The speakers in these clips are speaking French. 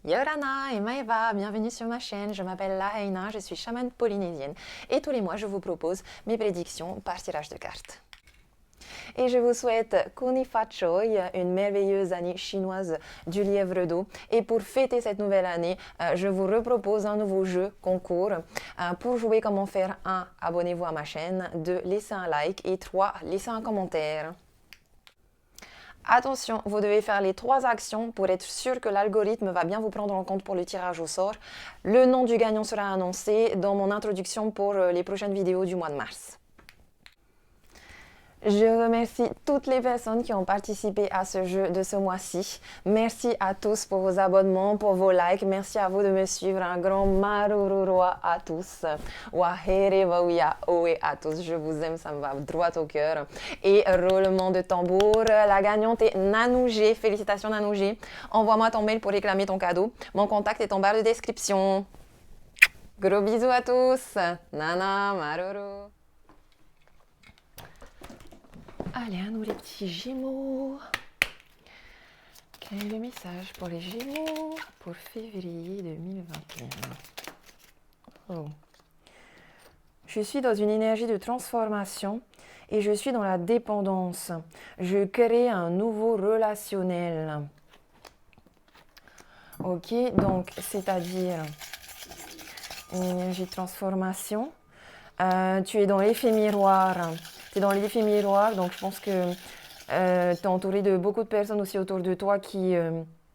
Yorana et Maeva, bienvenue sur ma chaîne, je m'appelle Lahaina, je suis chamane polynésienne et tous les mois je vous propose mes prédictions par tirage de cartes. Et je vous souhaite Kuni Fat Choi, une merveilleuse année chinoise du lièvre d'eau. Et pour fêter cette nouvelle année, je vous repropose un nouveau jeu concours. Pour jouer, comment faire? 1. Abonnez-vous à ma chaîne. 2. Laissez un like. Et 3. Laissez un commentaire. Attention, vous devez faire les 3 actions pour être sûr que l'algorithme va bien vous prendre en compte pour le tirage au sort. Le nom du gagnant sera annoncé dans mon introduction pour les prochaines vidéos du mois de mars. Je remercie toutes les personnes qui ont participé à ce jeu de ce mois-ci. Merci à tous pour vos abonnements, pour vos likes. Merci à vous de me suivre. Un grand marururoa à tous. Wahere wauya oe à tous. Je vous aime, ça me va droit au cœur. Et roulement de tambour. La gagnante est Nanougé. Félicitations Nanougé. Envoie-moi ton mail pour réclamer ton cadeau. Mon contact est en barre de description. Gros bisous à tous. Nana maruru. Allez, à nous les petits Gémeaux. Quel est le message pour les Gémeaux pour février 2021? Oh. Je suis dans une énergie de transformation et je suis dans la dépendance. Je crée un nouveau relationnel. Ok, donc c'est-à-dire une énergie de transformation. Tu es dans l'effet miroir. Tu es dans l'effet miroir, donc je pense que tu es entouré de beaucoup de personnes aussi autour de toi qui...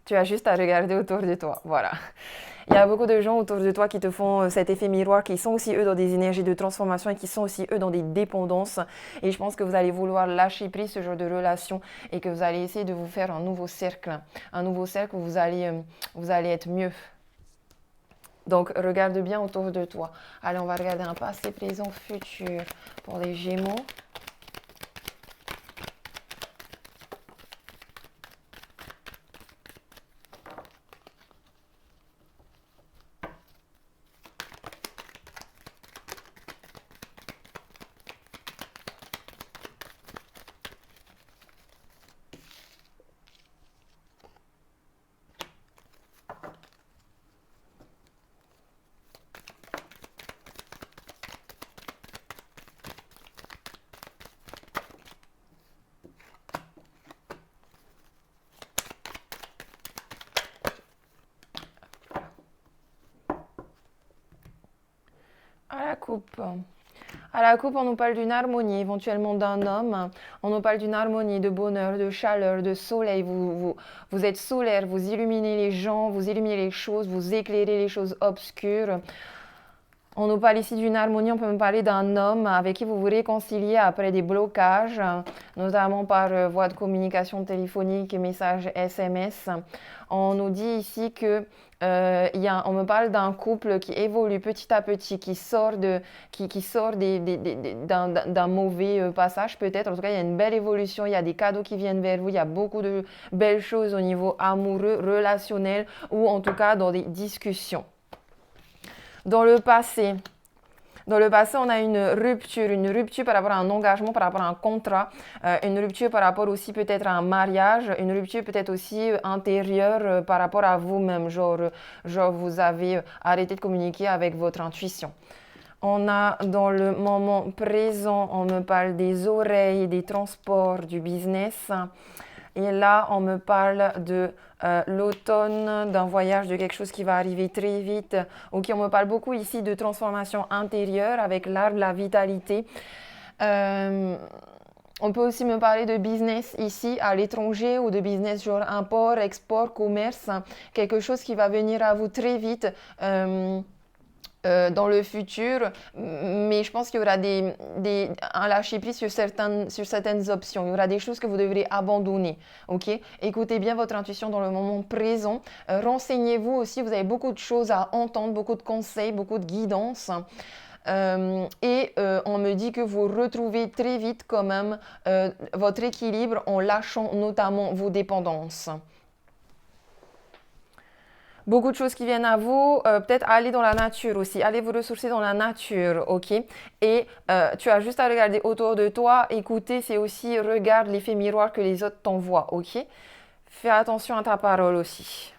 tu as juste à regarder autour de toi, voilà. Il y a beaucoup de gens autour de toi qui te font cet effet miroir, qui sont aussi eux dans des énergies de transformation et qui sont aussi eux dans des dépendances. Et je pense que vous allez vouloir lâcher prise ce genre de relation et que vous allez essayer de vous faire un nouveau cercle où vous allez être mieux. Donc, regarde bien autour de toi. Allez, on va regarder un passé, présent, futur pour les Gémeaux. À la coupe. À la coupe, on nous parle d'une harmonie, éventuellement d'un homme. On nous parle d'une harmonie, de bonheur, de chaleur, de soleil. Vous êtes solaire, vous illuminez les gens, vous illuminez les choses, vous éclairez les choses obscures. On nous parle ici d'une harmonie, on peut me parler d'un homme avec qui vous vous réconciliez après des blocages, notamment par voie de communication téléphonique et messages SMS. On nous dit ici que on me parle d'un couple qui évolue petit à petit, qui sort d'un mauvais passage peut-être. En tout cas, il y a une belle évolution, il y a des cadeaux qui viennent vers vous, il y a beaucoup de belles choses au niveau amoureux, relationnel ou en tout cas dans des discussions. Dans le passé, on a une rupture par rapport à un engagement, par rapport à un contrat, une rupture par rapport aussi peut-être à un mariage, une rupture peut-être aussi intérieure par rapport à vous-même, genre vous avez arrêté de communiquer avec votre intuition. On a dans le moment présent, on me parle des oreilles, des transports, du business. Et là, on me parle de l'automne, d'un voyage, de quelque chose qui va arriver très vite. Ok, on me parle beaucoup ici de transformation intérieure avec l'arbre, la vitalité. On peut aussi me parler de business ici à l'étranger ou de business genre import, export, commerce. Quelque chose qui va venir à vous très vite. Dans le futur, mais je pense qu'il y aura un lâcher-prise sur certaines options. Il y aura des choses que vous devrez abandonner. Ok? Écoutez bien votre intuition dans le moment présent. Renseignez-vous aussi. Vous avez beaucoup de choses à entendre, beaucoup de conseils, beaucoup de guidance. On me dit que vous retrouvez très vite quand même votre équilibre en lâchant notamment vos dépendances. Beaucoup de choses qui viennent à vous, peut-être aller dans la nature aussi, allez vous ressourcer dans la nature, ok? Et tu as juste à regarder autour de toi, écouter, c'est aussi regarde l'effet miroir que les autres t'envoient, ok? Fais attention à ta parole aussi.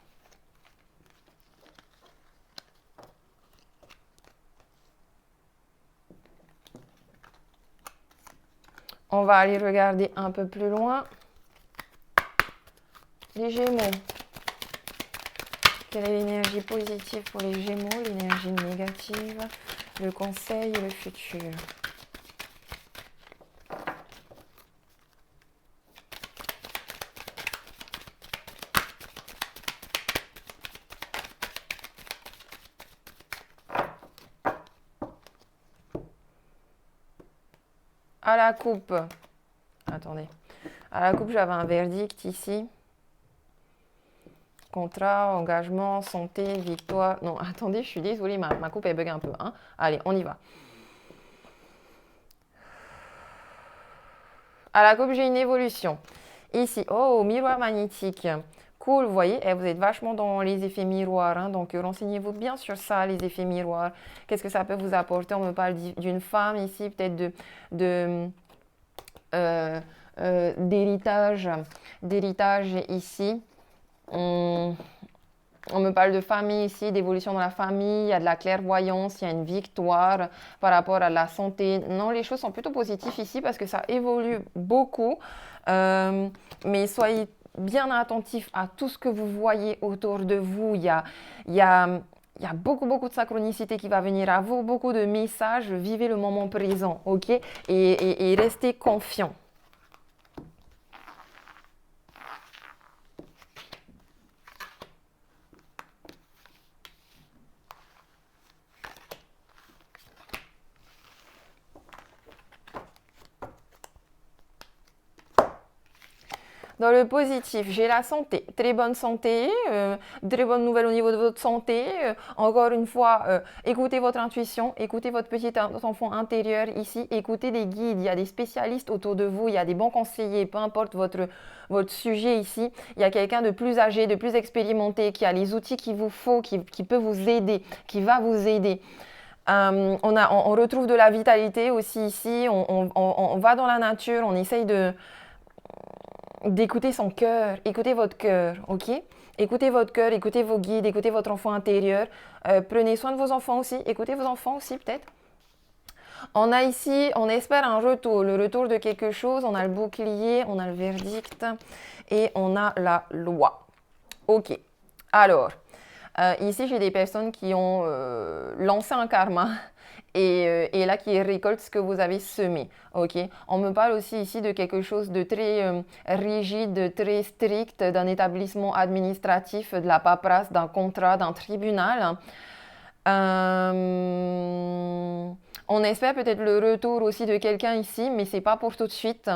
On va aller regarder un peu plus loin. Les Gémeaux. Quelle est l'énergie positive pour les Gémeaux, l'énergie négative, le conseil et le futur? À la coupe. Attendez. À la coupe, j'avais un verdict ici. Contrat, engagement, santé, victoire. Non, attendez, je suis désolée, ma coupe, elle bug un peu. Hein. Allez, on y va. À la coupe, j'ai une évolution. Ici, oh, miroir magnétique. Cool, vous voyez, et vous êtes vachement dans les effets miroirs. Hein, donc, renseignez-vous bien sur ça, les effets miroirs. Qu'est-ce que ça peut vous apporter? On me parle d'une femme ici, peut-être d'héritage ici. On me parle de famille ici, d'évolution dans la famille, il y a de la clairvoyance, il y a une victoire par rapport à la santé. Non, les choses sont plutôt positives ici parce que ça évolue beaucoup. Mais soyez bien attentifs à tout ce que vous voyez autour de vous. Il y a beaucoup, beaucoup de synchronicité qui va venir à vous, beaucoup de messages. Vivez le moment présent, ok? Et restez confiants. Dans le positif, j'ai la santé, très bonne santé, très bonne nouvelle au niveau de votre santé. Encore une fois, écoutez votre intuition, écoutez votre petit enfant intérieur ici, écoutez des guides, il y a des spécialistes autour de vous, il y a des bons conseillers, peu importe votre sujet ici. Il y a quelqu'un de plus âgé, de plus expérimenté, qui a les outils qu'il vous faut, qui peut vous aider, qui va vous aider. On retrouve de la vitalité aussi ici, on va dans la nature, on essaye d'écouter son cœur, écoutez votre cœur, ok? Écoutez votre cœur, écoutez vos guides, écoutez votre enfant intérieur. Prenez soin de vos enfants aussi, écoutez vos enfants aussi peut-être. On a ici, on espère un retour, le retour de quelque chose. On a le bouclier, on a le verdict et on a la loi. Ok, alors, ici j'ai des personnes qui ont lancé un karma. Et là qui récolte ce que vous avez semé. Ok. On me parle aussi ici de quelque chose de très rigide, très strict, d'un établissement administratif, de la paperasse, d'un contrat, d'un tribunal. On espère peut-être le retour aussi de quelqu'un ici, mais c'est pas pour tout de suite.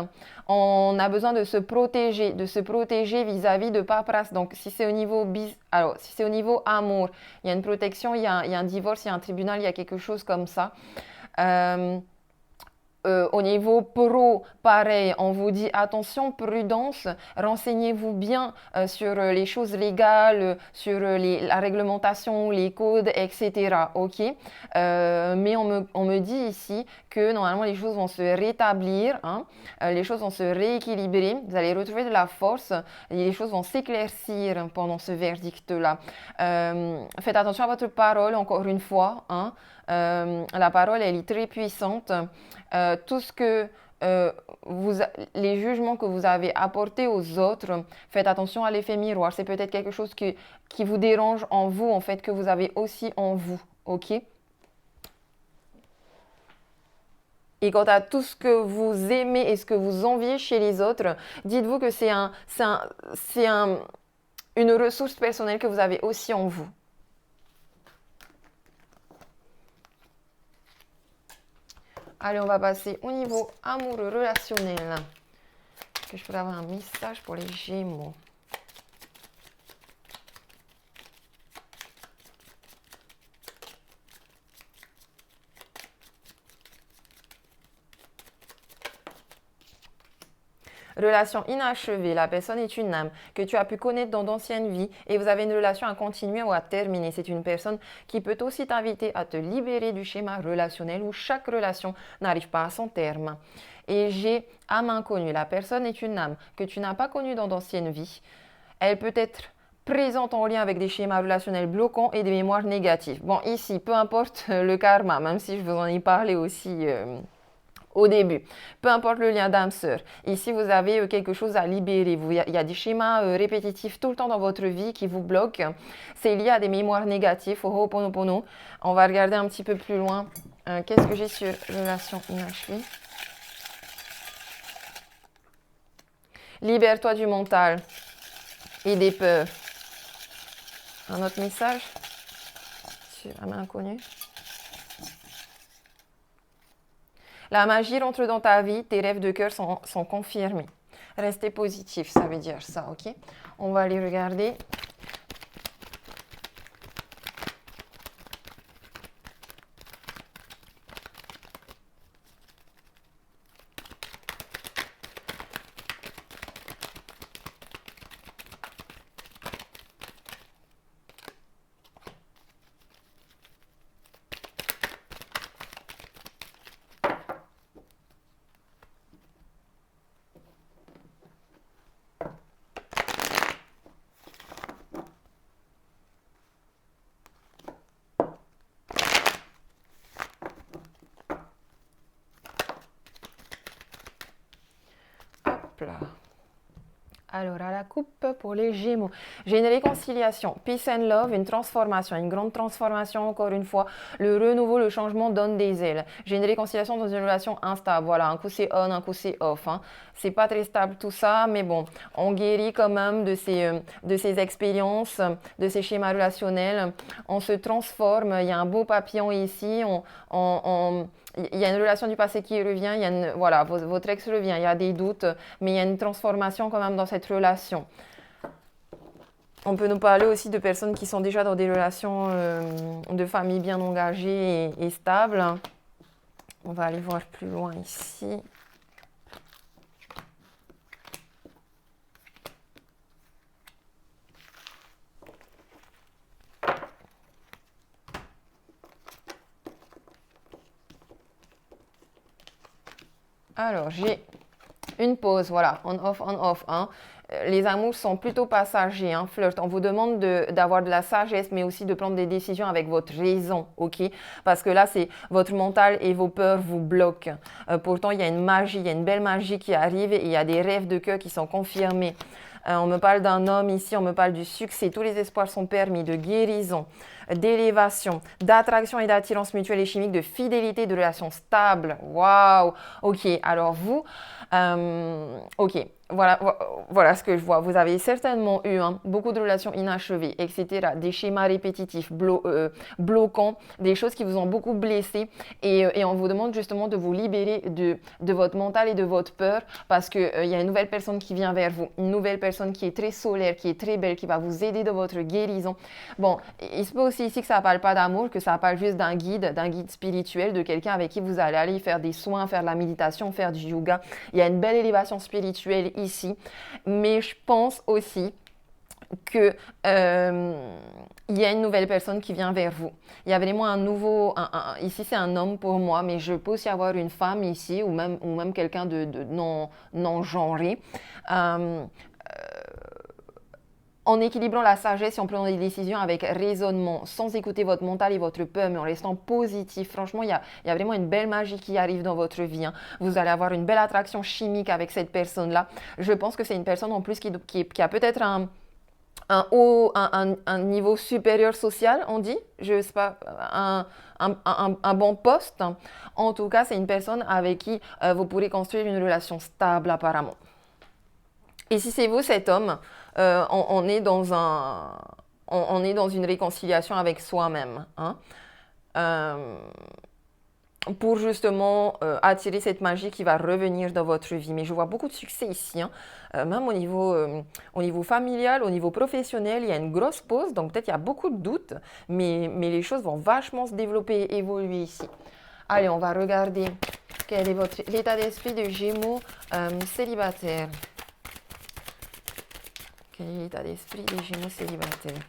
On a besoin de se protéger vis-à-vis de paperasse. Donc, si c'est au niveau si c'est au niveau amour, il y a une protection, il y a un divorce, il y a un tribunal, il y a quelque chose comme ça. Au niveau pro, pareil, on vous dit attention, prudence, renseignez-vous bien sur les choses légales, sur la réglementation, les codes, etc. Ok. Mais on me dit ici que normalement les choses vont se rétablir, hein, les choses vont se rééquilibrer, vous allez retrouver de la force, et les choses vont s'éclaircir pendant ce verdict-là. Faites attention à votre parole, encore une fois, hein. La parole, elle est très puissante. Tout ce que les jugements que vous avez apportés aux autres, faites attention à l'effet miroir. C'est peut-être quelque chose qui vous dérange en vous, en fait, que vous avez aussi en vous. Ok? Et quant à tout ce que vous aimez et ce que vous enviez chez les autres, dites-vous que c'est une ressource personnelle que vous avez aussi en vous. Allez, on va passer au niveau amoureux, relationnel. Est-ce que je pourrais avoir un message pour les Gémeaux? Relation inachevée, la personne est une âme que tu as pu connaître dans d'anciennes vies et vous avez une relation à continuer ou à terminer. C'est une personne qui peut aussi t'inviter à te libérer du schéma relationnel où chaque relation n'arrive pas à son terme. Et j'ai âme inconnue, la personne est une âme que tu n'as pas connue dans d'anciennes vies. Elle peut être présente en lien avec des schémas relationnels bloquants et des mémoires négatives. Bon, ici, peu importe le karma, même si je vous en ai parlé aussi au début. Peu importe le lien d'âme-sœur. Ici, vous avez quelque chose à libérer. Il y a des schémas répétitifs tout le temps dans votre vie qui vous bloquent. C'est lié à des mémoires négatives. Ho'oponopono. On va regarder un petit peu plus loin. Qu'est-ce que j'ai sur relation inachevée? Libère-toi du mental et des peurs. Un autre message sur la main inconnue. La magie rentre dans ta vie, tes rêves de cœur sont confirmés. Restez positif, ça veut dire ça, ok? On va aller regarder. Là. Alors, à la coupe pour les Gémeaux, j'ai une réconciliation, peace and love, une transformation, une grande transformation, encore une fois. Le renouveau, le changement donne des ailes. J'ai une réconciliation dans une relation instable. Voilà, un coup c'est on, un coup c'est off. Hein. C'est pas très stable tout ça, mais bon, on guérit quand même de ces expériences, de ces schémas relationnels. On se transforme. Il y a un beau papillon ici. Il y a une relation du passé qui revient, voilà, votre ex revient, il y a des doutes, mais il y a une transformation quand même dans cette relation. On peut nous parler aussi de personnes qui sont déjà dans des relations de famille bien engagées et stables. On va aller voir plus loin ici. Alors, j'ai une pause, voilà, on-off, on-off. Hein. Les amours sont plutôt passagers, hein, flirt. On vous demande d'avoir de la sagesse, mais aussi de prendre des décisions avec votre raison, ok? Parce que là, c'est votre mental et vos peurs vous bloquent. Pourtant, il y a une magie, il y a une belle magie qui arrive et il y a des rêves de cœur qui sont confirmés. On me parle d'un homme ici, on me parle du succès, tous les espoirs sont permis, de guérison, d'élévation, d'attraction et d'attirance mutuelle et chimique, de fidélité, de relations stables. Waouh! Ok, alors vous, ok, voilà ce que je vois. Vous avez certainement eu beaucoup de relations inachevées, etc. Des schémas répétitifs, bloquants, des choses qui vous ont beaucoup blessé. Et on vous demande justement de vous libérer de votre mental et de votre peur parce qu'il y a une nouvelle personne qui vient vers vous. Une nouvelle personne qui est très solaire, qui est très belle, qui va vous aider dans votre guérison. Bon, il se peut aussi ici que ça ne parle pas d'amour, que ça parle juste d'un guide spirituel, de quelqu'un avec qui vous allez aller faire des soins, faire de la méditation, faire du yoga. Il y a une belle élévation spirituelle ici, mais je pense aussi que il y a une nouvelle personne qui vient vers vous. Il y a vraiment un nouveau, ici c'est un homme pour moi, mais je peux aussi avoir une femme ici ou même quelqu'un de non genré. En équilibrant la sagesse et en prenant des décisions avec raisonnement, sans écouter votre mental et votre peur, mais en restant positif. Franchement, il y a vraiment une belle magie qui arrive dans votre vie. Hein. Vous allez avoir une belle attraction chimique avec cette personne-là. Je pense que c'est une personne en plus qui a peut-être un niveau supérieur social, on dit, je sais pas, un bon poste. En tout cas, c'est une personne avec qui vous pourrez construire une relation stable apparemment. Et si c'est vous, cet homme, on est dans une réconciliation avec soi-même. Hein, pour justement attirer cette magie qui va revenir dans votre vie. Mais je vois beaucoup de succès ici, hein. Même au niveau familial, au niveau professionnel, il y a une grosse pause, donc peut-être il y a beaucoup de doutes, mais les choses vont vachement se développer et évoluer ici. Allez, on va regarder quel est l'état d'esprit de Gémeaux célibataire. Quel est l'état d'esprit des Gémeaux célibataires?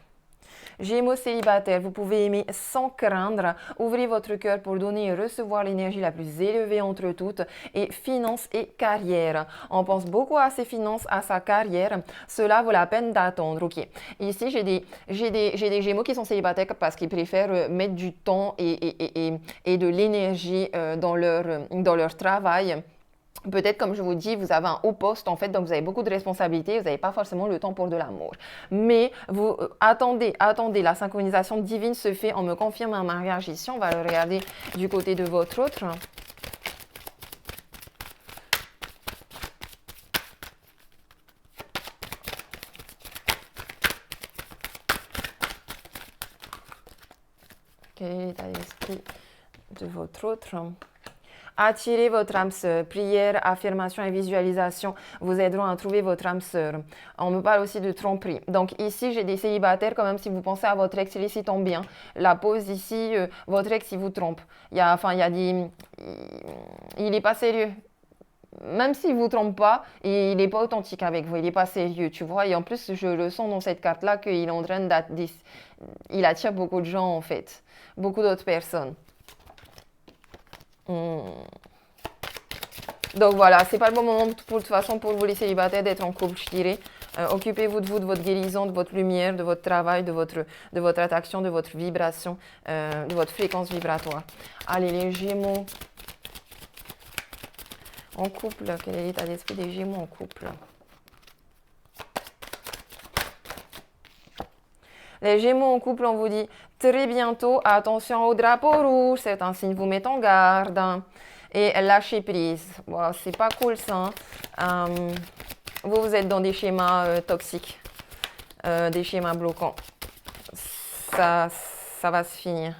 Gémeaux célibataires, vous pouvez aimer sans craindre. Ouvrez votre cœur pour donner et recevoir l'énergie la plus élevée entre toutes. Et finances et carrière. On pense beaucoup à ses finances, à sa carrière. Cela vaut la peine d'attendre. Ok. Ici, j'ai des Gémeaux qui sont célibataires parce qu'ils préfèrent mettre du temps et de l'énergie dans leur travail. Peut-être, comme je vous dis, vous avez un haut poste, en fait, donc vous avez beaucoup de responsabilités, vous n'avez pas forcément le temps pour de l'amour. Mais vous attendez, la synchronisation divine se fait, on me confirme un mariage ici, on va le regarder du côté de votre autre. Quel est l'état d'esprit de votre autre? Attirez votre âme sœur. Prière, affirmation et visualisation vous aideront à trouver votre âme sœur. On me parle aussi de tromperie. Donc ici, j'ai des célibataires quand même. Si vous pensez à votre ex, il tombe bien. La pause ici, votre ex, il vous trompe. Il n'est pas sérieux. Même s'il ne vous trompe pas, il n'est pas authentique avec vous. Il n'est pas sérieux, tu vois. Et en plus, je le sens dans cette carte-là qu'il est en train il attire beaucoup de gens en fait. Beaucoup d'autres personnes. Donc voilà, c'est pas le bon moment de toute façon pour vous les célibataires d'être en couple, je dirais. Occupez-vous de vous, de votre guérison, de votre lumière, de votre travail, de votre attraction, de votre vibration, de votre fréquence vibratoire. Allez, les Gémeaux en couple, quel est l'état d'esprit des Gémeaux en couple? Les Gémeaux en couple, on vous dit très bientôt, attention au drapeau rouge, certains signes vous mettent en garde. Et lâcher prise. Bon, c'est pas cool ça. Vous êtes dans des schémas toxiques, des schémas bloquants. Ça va se finir.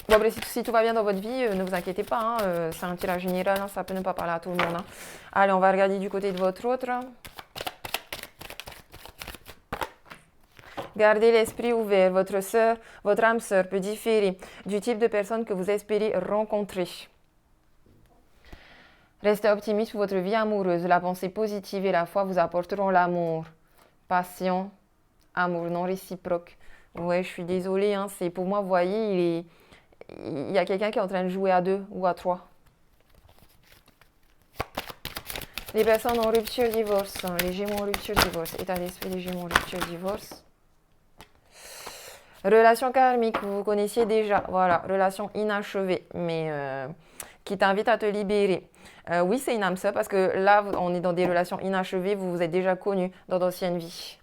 Bon, après, si tout va bien dans votre vie, ne vous inquiétez pas. Hein, c'est un tirage général, hein, ça peut ne pas parler à tout le monde. Hein. Allez, on va regarder du côté de votre autre. Gardez l'esprit ouvert. Votre âme sœur peut différer du type de personne que vous espérez rencontrer. Restez optimiste pour votre vie amoureuse. La pensée positive et la foi vous apporteront l'amour. Passion, amour non réciproque. Ouais, je suis désolée. Hein, c'est pour moi, vous voyez, il y a quelqu'un qui est en train de jouer à 2 ou à 3. Les personnes en rupture, divorce. Les Gémeaux en rupture, divorce. État d'esprit des Gémeaux en rupture, divorce. Relation karmique, vous vous connaissiez déjà. Voilà, relation inachevée, mais qui t'invite à te libérer. Oui, c'est une âme sœur parce que là, on est dans des relations inachevées. Vous vous êtes déjà connus dans d'anciennes vies.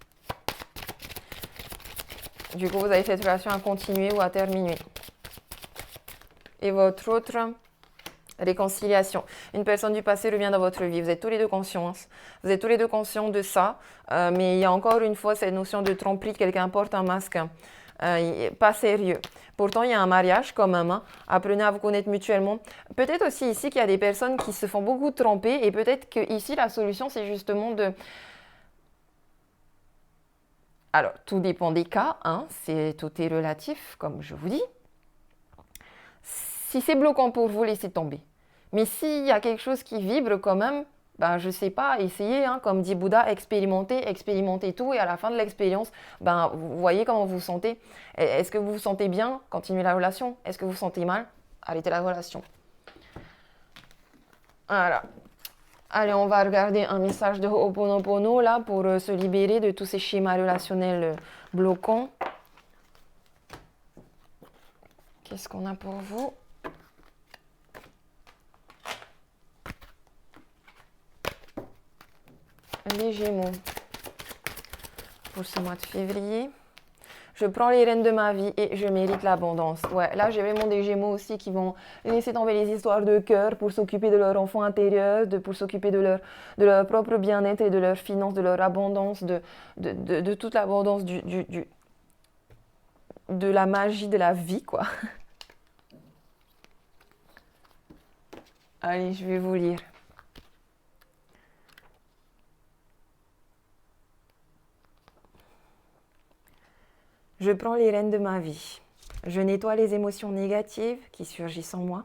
Du coup, vous avez cette relation à continuer ou à terminer. Et votre autre réconciliation. Une personne du passé revient dans votre vie. Vous êtes tous les deux conscients. Vous êtes tous les deux conscients de ça. Mais il y a encore une fois cette notion de tromperie. Quelqu'un porte un masque. Pas sérieux. Pourtant, il y a un mariage quand même. Hein. Apprenez à vous connaître mutuellement. Peut-être aussi ici qu'il y a des personnes qui se font beaucoup tromper et peut-être que ici la solution c'est justement de... Alors, tout dépend des cas. Hein. Tout est relatif, comme je vous dis. Si c'est bloquant pour vous, laissez tomber. Mais s'il y a quelque chose qui vibre quand même, ben, je ne sais pas, essayez, hein, comme dit Bouddha, expérimentez tout et à la fin de l'expérience, ben, vous voyez comment vous vous sentez. Est-ce que vous vous sentez bien? Continuez la relation. Est-ce que vous vous sentez mal? Arrêtez la relation. Voilà. Allez, on va regarder un message de Ho'oponopono là pour se libérer de tous ces schémas relationnels bloquants. Qu'est-ce qu'on a pour vous? Les Gémeaux pour ce mois de février. Je prends les rênes de ma vie et je mérite l'abondance. Ouais, là j'ai vraiment des Gémeaux aussi qui vont laisser tomber les histoires de cœur pour s'occuper de leur enfant intérieur, pour s'occuper de leur propre bien-être et de leurs finances, de leur abondance, de toute l'abondance de la magie de la vie, quoi. Allez, je vais vous lire. Je prends les rênes de ma vie. Je nettoie les émotions négatives qui surgissent en moi.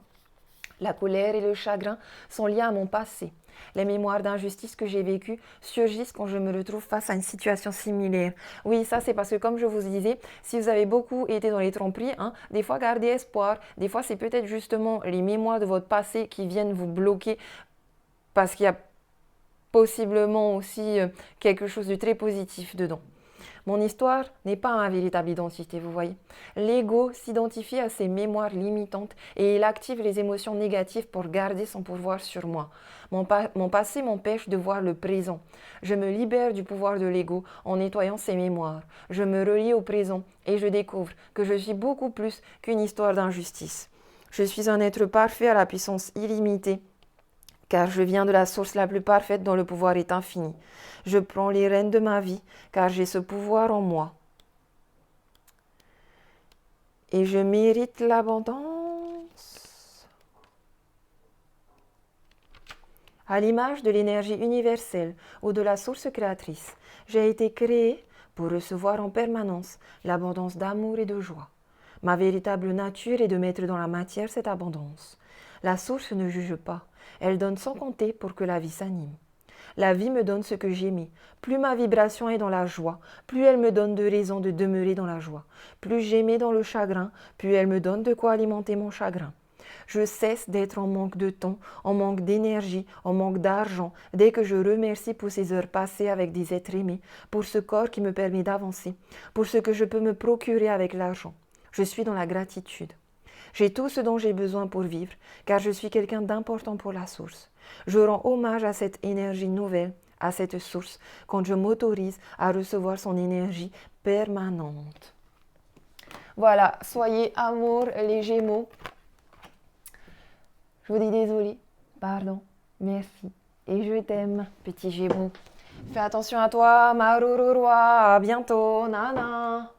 La colère et le chagrin sont liés à mon passé. Les mémoires d'injustice que j'ai vécues surgissent quand je me retrouve face à une situation similaire. Oui, ça c'est parce que comme je vous disais, si vous avez beaucoup été dans les tromperies, des fois gardez espoir, des fois c'est peut-être justement les mémoires de votre passé qui viennent vous bloquer parce qu'il y a possiblement aussi quelque chose de très positif dedans. Mon histoire n'est pas ma véritable identité, vous voyez. L'ego s'identifie à ses mémoires limitantes et il active les émotions négatives pour garder son pouvoir sur moi. Mon passé m'empêche de voir le présent. Je me libère du pouvoir de l'ego en nettoyant ses mémoires. Je me relie au présent et je découvre que je suis beaucoup plus qu'une histoire d'injustice. Je suis un être parfait à la puissance illimitée, car je viens de la source la plus parfaite dont le pouvoir est infini. Je prends les rênes de ma vie, car j'ai ce pouvoir en moi. Et je mérite l'abondance. À l'image de l'énergie universelle ou de la source créatrice, j'ai été créé pour recevoir en permanence l'abondance d'amour et de joie. Ma véritable nature est de mettre dans la matière cette abondance. La source ne juge pas. Elle donne sans compter pour que la vie s'anime. La vie me donne ce que j'aimais. Plus ma vibration est dans la joie, plus elle me donne de raisons de demeurer dans la joie. Plus j'aimais dans le chagrin, plus elle me donne de quoi alimenter mon chagrin. Je cesse d'être en manque de temps, en manque d'énergie, en manque d'argent, dès que je remercie pour ces heures passées avec des êtres aimés, pour ce corps qui me permet d'avancer, pour ce que je peux me procurer avec l'argent. Je suis dans la gratitude. J'ai tout ce dont j'ai besoin pour vivre, car je suis quelqu'un d'important pour la source. Je rends hommage à cette énergie nouvelle, à cette source, quand je m'autorise à recevoir son énergie permanente. Voilà, soyez amour, les Gémeaux. Je vous dis désolé, pardon, merci, et je t'aime, petit Gémeaux. Fais attention à toi, Marororoa, à bientôt, nana.